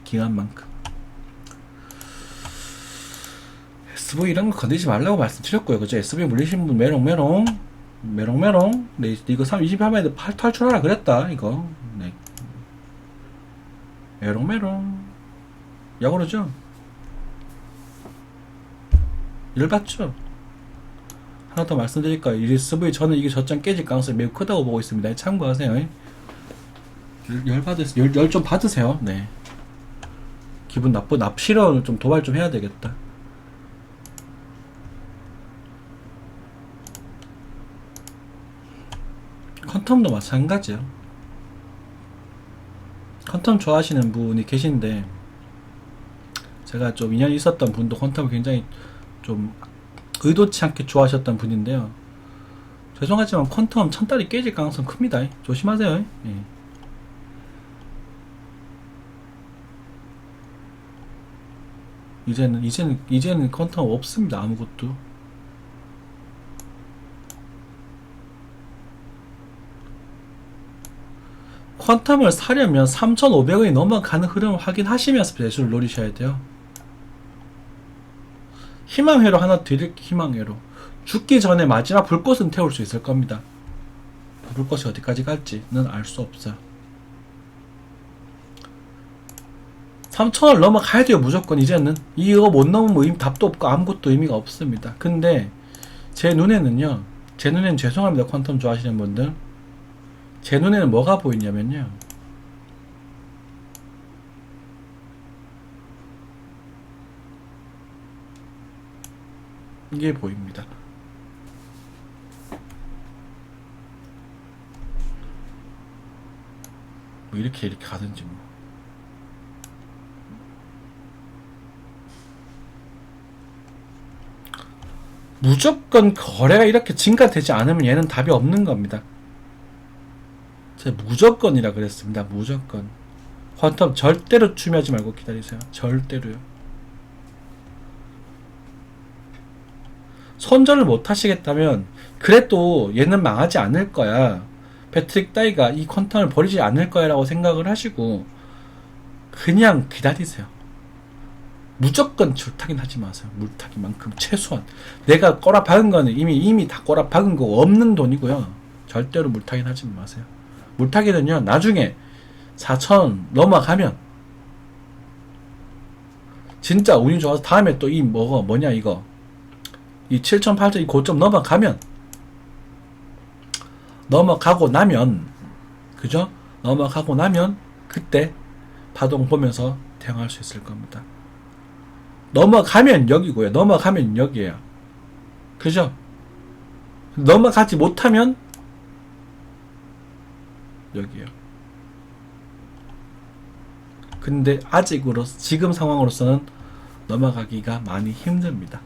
기간만큼. SV 이런 거 건드리지 말라고 말씀드렸고요, 그죠? SV 물리신 분 메롱. 네, 이거 20화면에 탈출하라 그랬다, 이거. 네. 메롱. 야구르죠? 열받죠? 하나 더 말씀드릴까요? SV 저는 이게 저점 깨질 가능성이 매우 크다고 보고 있습니다. 참고하세요. 열 좀 받으세요. 네. 기분 싫어. 좀 도발 좀 해야 되겠다. 퀀텀도 마찬가지요. 퀀텀 좋아하시는 분이 계신데 제가 좀 인연이 있었던 분도 퀀텀을 굉장히 좀 의도치 않게 좋아하셨던 분인데요. 죄송하지만 퀀텀 1000달이 깨질 가능성 큽니다. 조심하세요. 예. 이제는 퀀텀 없습니다. 아무것도. 퀀텀을 사려면 3,500원이 넘어가는 흐름을 확인하시면서 매수를 노리셔야 돼요. 희망회로 하나 드릴게요. 희망회로. 죽기 전에 마지막 불꽃은 태울 수 있을 겁니다. 불꽃이 어디까지 갈지는 알 수 없어요. 3,000원 넘어가야 돼요. 무조건. 이제는 이거 못 넘으면 답도 없고 아무것도 의미가 없습니다. 근데 제 눈에는요, 제 눈에는 죄송합니다. 퀀텀 좋아하시는 분들, 제 눈에는 뭐가 보이냐면요, 이게 보입니다. 뭐 이렇게 가든지 뭐. 무조건 거래가 이렇게 증가되지 않으면 얘는 답이 없는 겁니다. 제가 무조건이라 그랬습니다. 무조건. 퀀텀 절대로 추미하지 말고 기다리세요. 절대로요. 손절을 못 하시겠다면 그래도 얘는 망하지 않을 거야, 패트릭 따이가 이 퀀텀을 버리지 않을 거야 라고 생각을 하시고 그냥 기다리세요. 무조건 줄타긴 하지 마세요. 물타기만큼 최소한. 내가 꼬라 박은 거는 이미 다 꼬라 박은 거 없는 돈이고요. 절대로 물타긴 하지 마세요. 물타기는요, 나중에 4,000 넘어가면 진짜 운이 좋아서 다음에 또 이 뭐냐 이거 이 7,000, 8,000 이 고점 넘어가고 나면 그죠? 넘어가고 나면 그때 파동 보면서 대응할 수 있을 겁니다. 넘어가면 여기고요. 넘어가면 여기에요. 그죠? 넘어가지 못하면 여기에요. 근데 지금 상황으로서는 넘어가기가 많이 힘듭니다.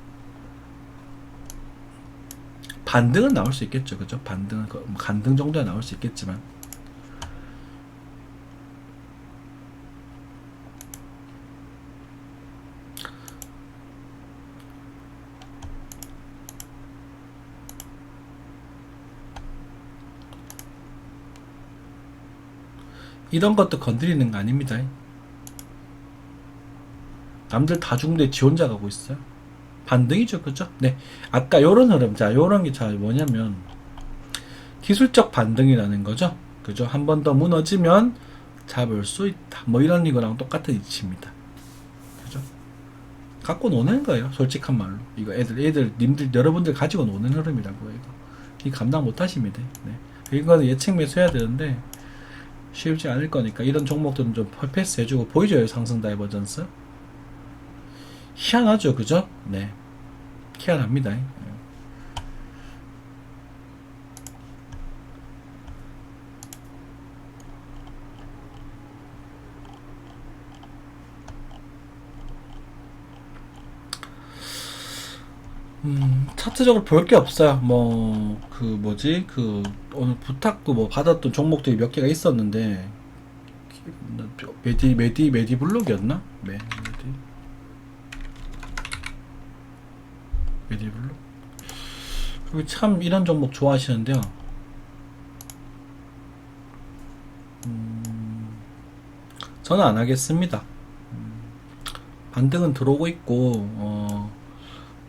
반등은 나올 수 있겠죠. 그죠? 반등은 간등 정도야 나올 수 있겠지만 이런 것도 건드리는 거 아닙니다. 남들 다 죽는데 지 혼자 가고 있어요. 반등이죠. 그죠? 네. 아까 요런 흐름, 자, 요런 게 잘 뭐냐면 기술적 반등이라는 거죠. 그죠? 한 번 더 무너지면 잡을 수 있다. 뭐 이런 이거랑 똑같은 이치입니다. 그죠? 갖고 노는 거예요. 솔직한 말로. 이거 님들, 여러분들 가지고 노는 흐름이라고요. 이 감당 못 하십니다. 네. 이거는 예측 매수해야 되는데 쉽지 않을 거니까 이런 종목들은 좀 패스 해주고. 보이죠? 상승 다이버전스. 희한하죠. 그죠? 네. 희한합니다. 차트적으로 볼 게 없어요. 오늘 부탁도 뭐 받았던 종목들이 몇 개가 있었는데, 메디블록이었나? 메디블록? 그리고 참 이런 종목 좋아하시는데요. 저는 안 하겠습니다. 반등은 들어오고 있고,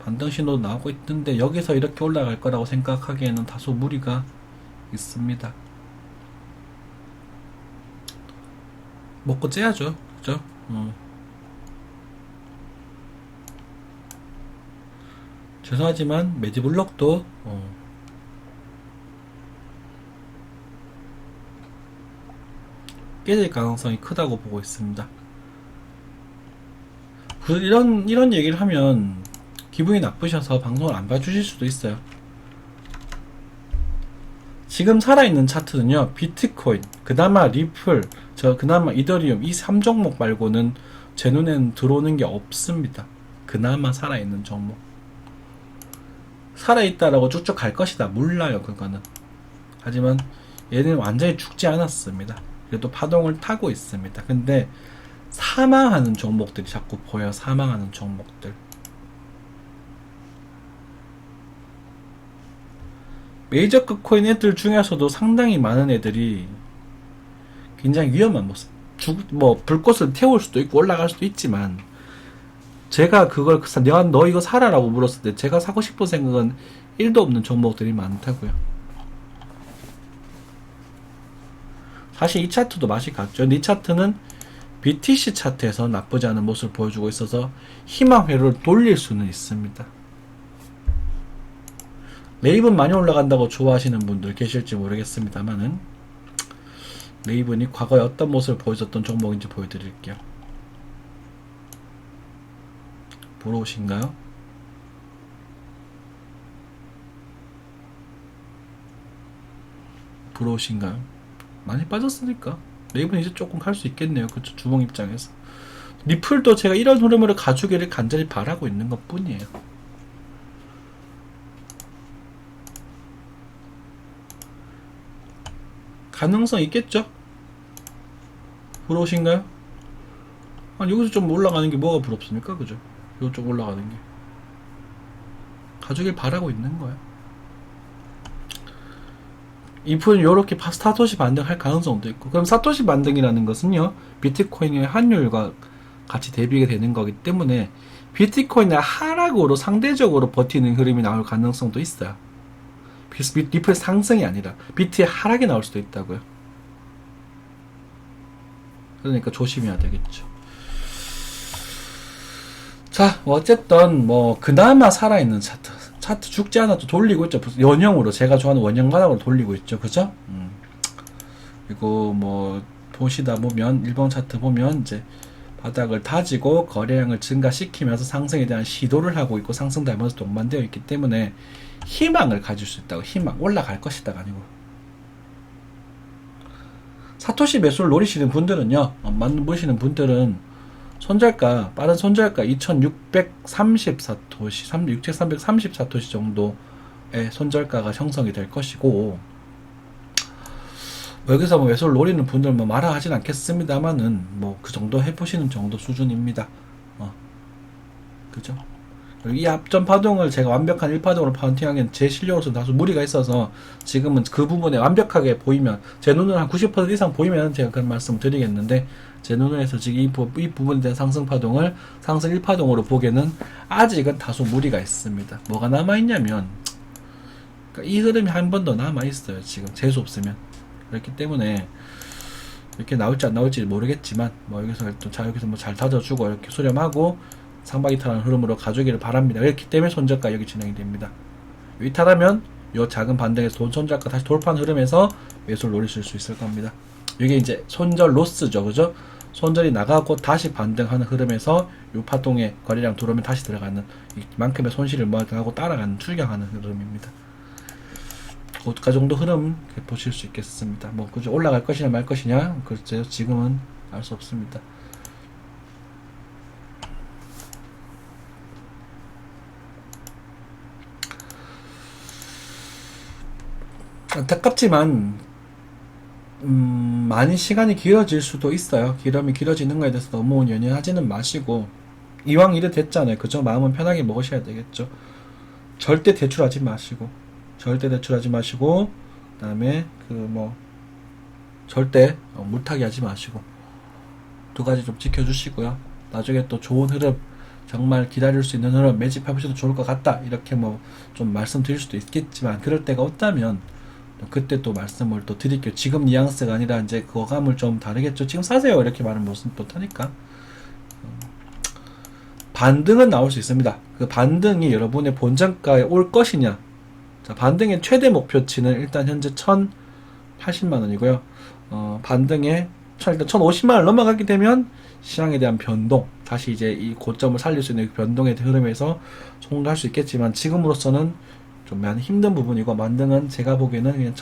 반등 신호도 나오고 있는데 여기서 이렇게 올라갈 거라고 생각하기에는 다소 무리가 있습니다. 먹고 째야죠. 그죠? 죄송하지만 메디블록도 깨질 가능성이 크다고 보고 있습니다. 이런 얘기를 하면 기분이 나쁘셔서 방송을 안 봐주실 수도 있어요. 지금 살아있는 차트는요, 비트코인, 그나마 리플, 그나마 이더리움, 이 3종목 말고는 제 눈에는 들어오는 게 없습니다. 그나마 살아있는 종목. 살아있다라고 쭉쭉 갈 것이다. 몰라요, 그거는. 하지만 얘는 완전히 죽지 않았습니다. 그래도 파동을 타고 있습니다. 근데 사망하는 종목들이 자꾸 보여. 사망하는 종목들. 메이저급 코인 애들 중에서도 상당히 많은 애들이 굉장히 위험한 모습. 불꽃을 태울 수도 있고 올라갈 수도 있지만, 제가 그걸 내가 너 이거 사라라고 물었을 때 제가 사고 싶은 생각은 1도 없는 종목들이 많다고요. 사실 이 차트도 맛이 갔죠. 근데 이 차트는 BTC 차트에서 나쁘지 않은 모습을 보여주고 있어서 희망 회로를 돌릴 수는 있습니다. 레이븐 많이 올라간다고 좋아하시는 분들 계실지 모르겠습니다만은, 레이븐이 과거에 어떤 모습을 보여줬던 종목인지 보여드릴게요. 보러 오신가요? 보러 오신가요? 많이 빠졌으니까 레이븐 이제 조금 갈 수 있겠네요. 그쵸? 주봉 입장에서. 리플도 제가 이런 흐름으로 가주기를 간절히 바라고 있는 것 뿐이에요. 가능성 있겠죠? 부러우신가요? 아니, 여기서 좀 올라가는 게 뭐가 부럽습니까? 그죠? 이쪽 올라가는 게. 가주길 바라고 있는 거야. 이프는 요렇게 사토시 반등할 가능성도 있고, 그럼 사토시 반등이라는 것은요, 비트코인의 환율과 같이 대비가 되는 거기 때문에 비트코인의 하락으로 상대적으로 버티는 흐름이 나올 가능성도 있어요. 리플 상승이 아니라 비트의 하락이 나올 수도 있다고요. 그러니까 조심해야 되겠죠. 자, 어쨌든 그나마 살아있는 차트 죽지 않아도 돌리고 있죠. 원형으로, 제가 좋아하는 원형 바닥으로 돌리고 있죠. 그죠? 그리고 보시다 보면 일본 차트 보면 이제 바닥을 다지고 거래량을 증가시키면서 상승에 대한 시도를 하고 있고, 상승 달면서 동반되어 있기 때문에 희망을 가질 수 있다고. 희망, 올라갈 것이다가 아니고. 사토시 매수를 노리시는 분들은요, 보시는 분들은 손절가, 빠른 손절가 2630 사토시, 6330 사토시 정도의 손절가가 형성이 될 것이고, 여기서 매수를 노리는 분들 말아 하진 않겠습니다만은 그 정도 해보시는 정도 수준입니다. 그죠? 이 앞전 파동을 제가 완벽한 1파동으로 파운팅하기엔 제 실력으로서 다소 무리가 있어서 지금은 그 부분에 완벽하게 보이면, 제 눈으로 한 90% 이상 보이면 제가 그런 말씀을 드리겠는데, 제 눈에서 지금 이 부분에 대한 상승 파동을 상승 1파동으로 보기에는 아직은 다소 무리가 있습니다. 뭐가 남아있냐면, 그러니까 이 흐름이 한 번 더 남아있어요. 지금 재수 없으면. 그렇기 때문에 이렇게 나올지 안 나올지 모르겠지만, 여기서 잘 다져주고 이렇게 수렴하고 상박이 타는 흐름으로 가주기를 바랍니다. 그렇기 때문에 손절 가격이 진행이 됩니다. 위탈하면 요 작은 반등에서 손절가 다시 돌파하는 흐름에서 매수를 노리실 수 있을 겁니다. 이게 이제 손절 로스죠. 그죠? 손절이 나가고 다시 반등하는 흐름에서 요 파동에 거래량 들어오면 다시 들어가는, 이만큼의 손실을 하고 따라가는, 출경하는 흐름입니다. 그 정도 흐름 보실 수 있겠습니다. 그죠? 올라갈 것이냐 말 것이냐, 글쎄요, 지금은 알 수 없습니다. 안타깝지만 많이 시간이 길어질 수도 있어요. 길어지는 거에 대해서 너무 연연하지는 마시고, 이왕 이래 됐잖아요. 그죠? 마음은 편하게 먹으셔야 되겠죠. 절대 대출하지 마시고, 그 다음에 절대 물타기 하지 마시고, 두 가지 좀 지켜주시고요. 나중에 또 좋은 흐름, 정말 기다릴 수 있는 흐름 매집해보셔도 좋을 것 같다, 이렇게 좀 말씀드릴 수도 있겠지만, 그럴 때가 없다면 그때 또 말씀을 또 드릴게요. 지금 뉘앙스가 아니라 이제 그 어감을 좀 다르겠죠. 지금 사세요, 이렇게 말은 못하니까. 반등은 나올 수 있습니다. 그 반등이 여러분의 본전가에 올 것이냐. 자, 반등의 최대 목표치는 일단 현재 1080만원이고요. 반등에 일단 1050만원을 넘어가게 되면 시장에 대한 변동, 다시 이제 이 고점을 살릴 수 있는 변동의 흐름에서 성공도 할 수 있겠지만, 지금으로서는 좀 많이 힘든 부분이고, 반등은 제가 보기에는 그냥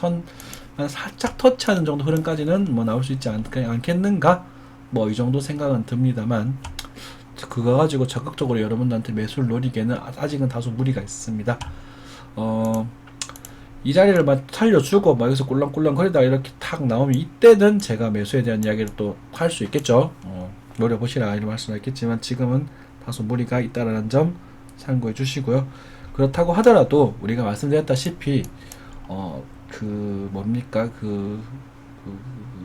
살짝 터치하는 정도 흐름까지는 나올 수 있지 않겠는가, 이 정도 생각은 듭니다만, 그거 가지고 적극적으로 여러분들한테 매수를 노리기에는 아직은 다소 무리가 있습니다. 이 자리를 막 살려주고 막 여기서 꿀렁꿀렁 거리다가 이렇게 탁 나오면 이때는 제가 매수에 대한 이야기를 또 할 수 있겠죠. 노려보시라 이런 말씀을 했겠지만 지금은 다소 무리가 있다라는 점 참고해 주시고요. 그렇다고 하더라도 우리가 말씀드렸다시피 그 뭡니까 그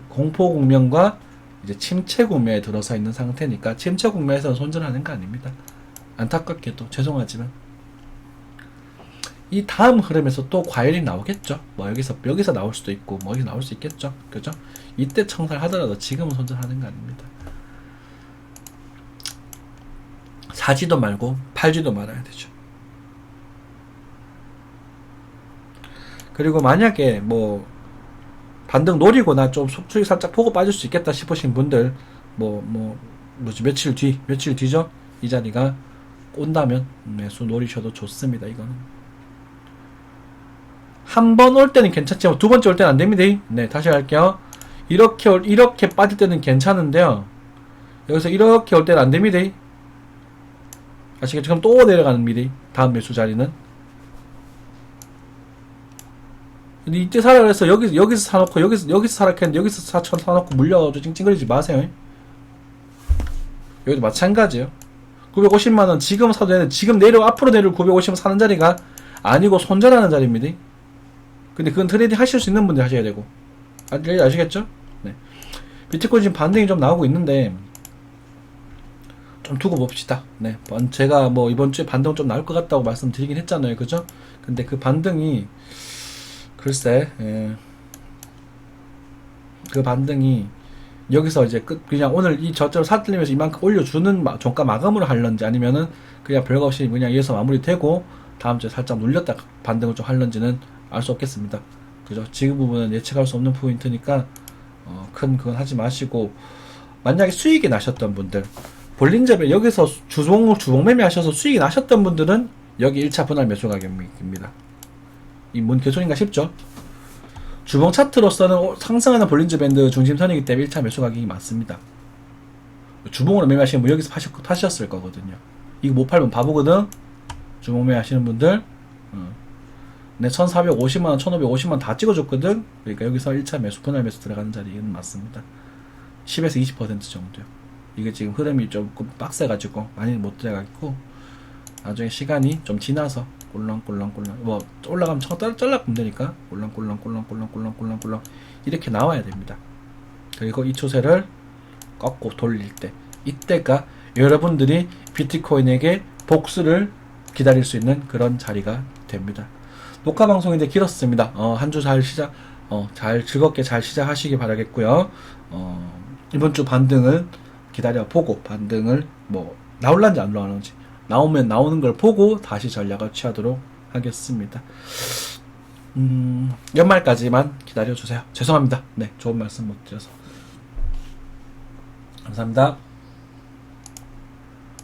공포 국면과 이제 침체 국면에 들어서 있는 상태니까 침체 국면에서 손절하는 거 아닙니다. 안타깝게도 죄송하지만 이 다음 흐름에서 또 과열이 나오겠죠. 뭐 여기서 나올 수도 있고 뭐 여기 나올 수 있겠죠. 그죠? 이때 청산하더라도 지금은 손절하는 거 아닙니다. 사지도 말고 팔지도 말아야 되죠. 그리고 만약에 뭐 반등 노리거나 좀 속수익 살짝 보고 빠질 수 있겠다 싶으신 분들 뭐지 며칠 뒤죠. 이 자리가 온다면 매수 노리셔도 좋습니다. 이거는 한 번 올 때는 괜찮지만 두 번째 올 때는 안 됩니다. 네, 다시 할게요. 이렇게 빠질 때는 괜찮은데요. 여기서 이렇게 올 때는 안 됩니다. 아시겠죠? 그럼 또 내려가는 미리 다음 매수 자리는. 근데 이때 사라 그래서 여기서 사놓고 여기서 사라 했는데 여기서 사놓고 물려가지고 찡찡거리지 마세요. 여기도 마찬가지예요. 950만원 지금 사도 되는데 지금 앞으로 내려올 950만 사는 자리가 아니고 손절하는 자리입니다. 근데 그건 트레이딩 하실 수 있는 분들 하셔야 되고. 아시겠죠? 네. 비트코인 지금 반등이 좀 나오고 있는데 좀 두고 봅시다. 네. 제가 뭐 이번 주에 반등 좀 나올 것 같다고 말씀드리긴 했잖아요. 그죠? 근데 그 반등이 글쎄 그 반등이 여기서 이제 그냥 오늘 이 저점 사들리면서 이만큼 올려주는 종가 마감으로 할런지 아니면은 그냥 별거 없이 그냥 여기서 마무리되고 다음 주에 살짝 눌렸다 반등을 좀 할런지는 알 수 없겠습니다. 그죠? 지금 부분은 예측할 수 없는 포인트니까 큰 그건 하지 마시고 만약에 수익이 나셨던 분들 볼린저벨 여기서 주봉 매매 하셔서 수익이 나셨던 분들은 여기 1차 분할 매수 가격입니다. 이 뭔 개소리인가 싶죠? 주봉 차트로서는 상승하는 볼린저 밴드 중심선이기 때문에 1차 매수 가격이 맞습니다. 주봉으로 매매하시는 분 여기서 파셨을 거거든요. 이거 못 팔면 바보거든? 주봉 매매하시는 분들 내 1450만원, 1550만원 다 찍어줬거든? 그러니까 여기서 1차 매수, 분할 매수 들어가는 자리는 맞습니다. 10에서 20% 정도요. 이게 지금 흐름이 조금 빡세가지고 많이 못 들어가겠고 나중에 시간이 좀 지나서 꼴랑꼴랑 뭐 올라가면 쩔락보면 되니까 꼴랑꼴랑 이렇게 나와야 됩니다. 그리고 이 추세를 꺾고 돌릴 때 이때가 여러분들이 비트코인에게 복수를 기다릴 수 있는 그런 자리가 됩니다. 녹화 방송인데 길었습니다. 한 주 잘 즐겁게 잘 시작하시기 바라겠고요. 이번 주 반등을 기다려보고 반등을 뭐 나올란지 안 나오는지 나오면 나오는 걸 보고 다시 전략을 취하도록 하겠습니다. 연말까지만 기다려주세요. 죄송합니다. 네, 좋은 말씀 못 드려서. 감사합니다.